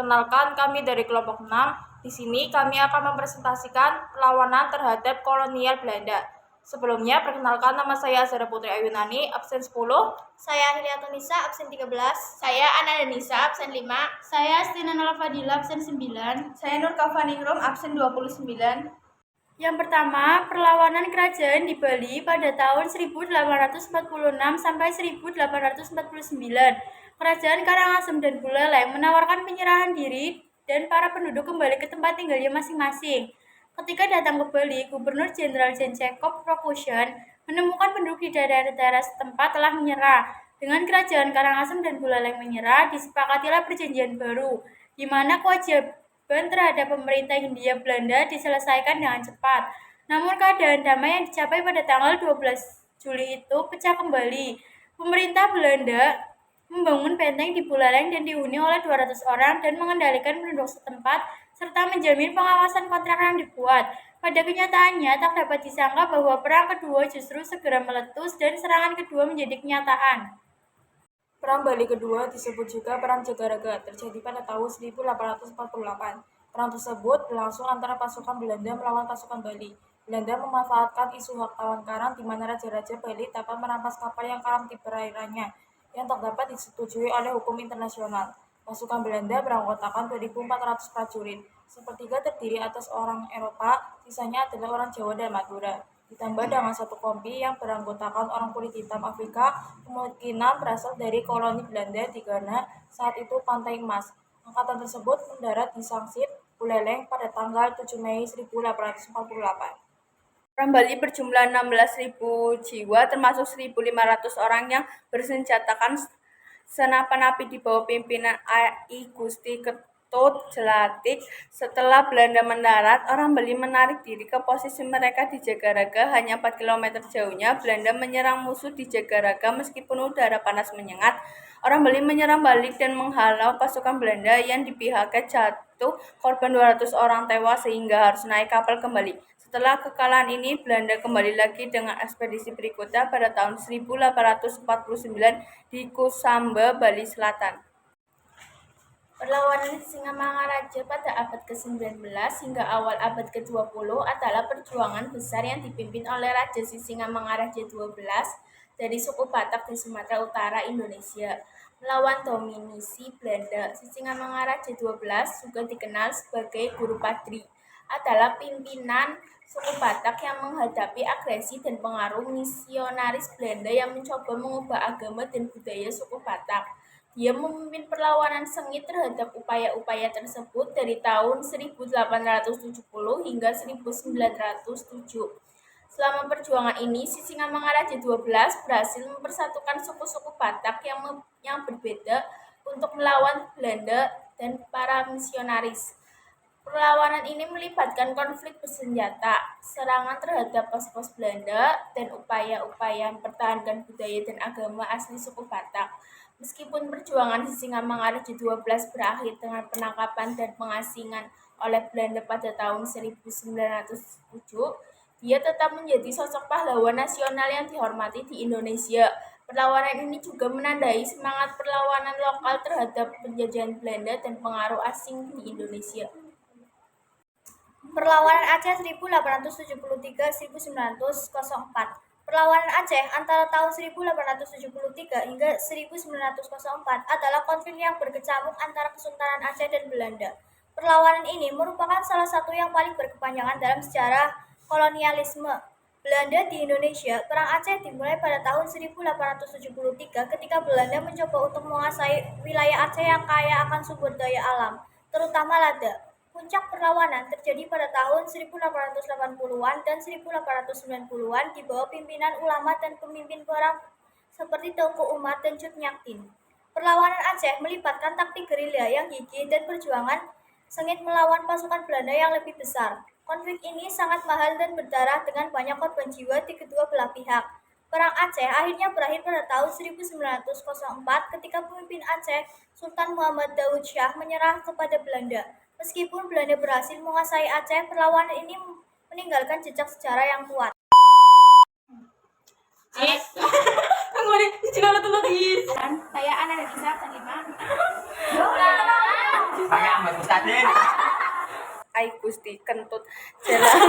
Perkenalkan, kami dari kelompok 6. Di sini kami akan mempresentasikan perlawanan terhadap kolonial Belanda. Sebelumnya, perkenalkan, nama saya Azhara Putri Ayunani, absen 10. Saya Hiliatun Nisa, absen 13. Saya Ana Denisa, absen 5. Saya Astina Nalfadila, absen 9. Saya Nur Kafaningrum, absen 29. Yang pertama, perlawanan kerajaan di Bali pada tahun 1846 sampai 1849. Kerajaan Karangasem dan Buleleng menawarkan penyerahan diri dan para penduduk kembali ke tempat tinggalnya masing-masing. Ketika datang ke Bali, Gubernur Jenderal Jacob Rokusen menemukan penduduk di daerah-daerah setempat telah menyerah. Dengan kerajaan Karangasem dan Buleleng menyerah, disepakatilah perjanjian baru, di mana kewajiban terhadap pemerintah Hindia Belanda diselesaikan dengan cepat. Namun keadaan damai yang dicapai pada tanggal 12 Juli itu pecah kembali. Pemerintah Belanda membangun benteng di Buleleng dan dihuni oleh 200 orang dan mengendalikan penduduk setempat serta menjamin pengawasan kontrak yang dibuat. Pada kenyataannya, tak dapat disangka bahwa perang kedua justru segera meletus dan serangan kedua menjadi kenyataan. Perang Bali kedua disebut juga Perang Jagaraga, terjadi pada tahun 1848. Perang tersebut berlangsung antara pasukan Belanda melawan pasukan Bali. Belanda memanfaatkan isu hak tawar karang di mana raja-raja Bali dapat merampas kapal yang karam di perairannya, yang tak dapat disetujui oleh hukum internasional. Pasukan Belanda beranggotakan 2.400 prajurit. Sepertiga terdiri atas orang Eropa, sisanya adalah orang Jawa dan Madura. Ditambah dengan satu kompi yang beranggotakan orang kulit hitam Afrika, kemungkinan berasal dari koloni Belanda di Ghana, saat itu Pantai Emas. Angkatan tersebut mendarat di Sangsit, Buleleng pada tanggal 7 Mei 1848. Orang Bali berjumlah 16.000 jiwa, termasuk 1.500 orang yang bersenjatakan senapan api di bawah pimpinan I Gusti Ketut Jelatik. Setelah Belanda mendarat, orang Bali menarik diri ke posisi mereka di Jagaraga. Hanya 4 km jauhnya, Belanda menyerang musuh di Jagaraga meskipun udara panas menyengat. Orang Bali menyerang balik dan menghalau pasukan Belanda yang di pihaknya jatuh, korban 200 orang tewas sehingga harus naik kapal kembali. Setelah kekalahan ini, Belanda kembali lagi dengan ekspedisi berikutnya pada tahun 1849 di Kusamba, Bali Selatan. Perlawanan Singamangaraja pada abad ke-19 hingga awal abad ke-20 adalah perjuangan besar yang dipimpin oleh Raja Sisingamangaraja XII dari suku Batak di Sumatera Utara, Indonesia, melawan dominasi Belanda. Sisingamangaraja XII juga dikenal sebagai Guru Padri, adalah pimpinan suku Batak yang menghadapi agresi dan pengaruh misionaris Belanda yang mencoba mengubah agama dan budaya suku Batak. Dia memimpin perlawanan sengit terhadap upaya-upaya tersebut dari tahun 1870 hingga 1907. Selama perjuangan ini, Sisingamangaraja XII berhasil mempersatukan suku-suku Batak yang berbeda untuk melawan Belanda dan para misionaris. Perlawanan ini melibatkan konflik bersenjata, serangan terhadap pos-pos Belanda, dan upaya-upaya mempertahankan budaya dan agama asli suku Batak. Meskipun perjuangan Sisingamangaraja XII berakhir dengan penangkapan dan pengasingan oleh Belanda pada tahun 1907, dia tetap menjadi sosok pahlawan nasional yang dihormati di Indonesia. Perlawanan ini juga menandai semangat perlawanan lokal terhadap penjajahan Belanda dan pengaruh asing di Indonesia. Perlawanan Aceh 1873-1904. Perlawanan Aceh antara tahun 1873 hingga 1904 adalah konflik yang berkecamuk antara Kesultanan Aceh dan Belanda. Perlawanan ini merupakan salah satu yang paling berkepanjangan dalam sejarah kolonialisme Belanda di Indonesia. Perang Aceh dimulai pada tahun 1873 ketika Belanda mencoba untuk menguasai wilayah Aceh yang kaya akan sumber daya alam, terutama lada. Puncak perlawanan terjadi pada tahun 1880-an dan 1890-an di bawah pimpinan ulama dan pemimpin perang seperti Teuku Umar dan Cut Nyak Dien. Perlawanan Aceh melibatkan taktik gerilya yang gigih dan perjuangan sengit melawan pasukan Belanda yang lebih besar. Konflik ini sangat mahal dan berdarah dengan banyak korban jiwa di kedua belah pihak. Perang Aceh akhirnya berakhir pada tahun 1904 ketika pemimpin Aceh, Sultan Muhammad Daud Shah, menyerah kepada Belanda. Meskipun Belanda berhasil menguasai Aceh, perlawanan ini meninggalkan jejak sejarah yang kuat. Saya Ana Denisa, absen 5. Ai Gusti kentut jalan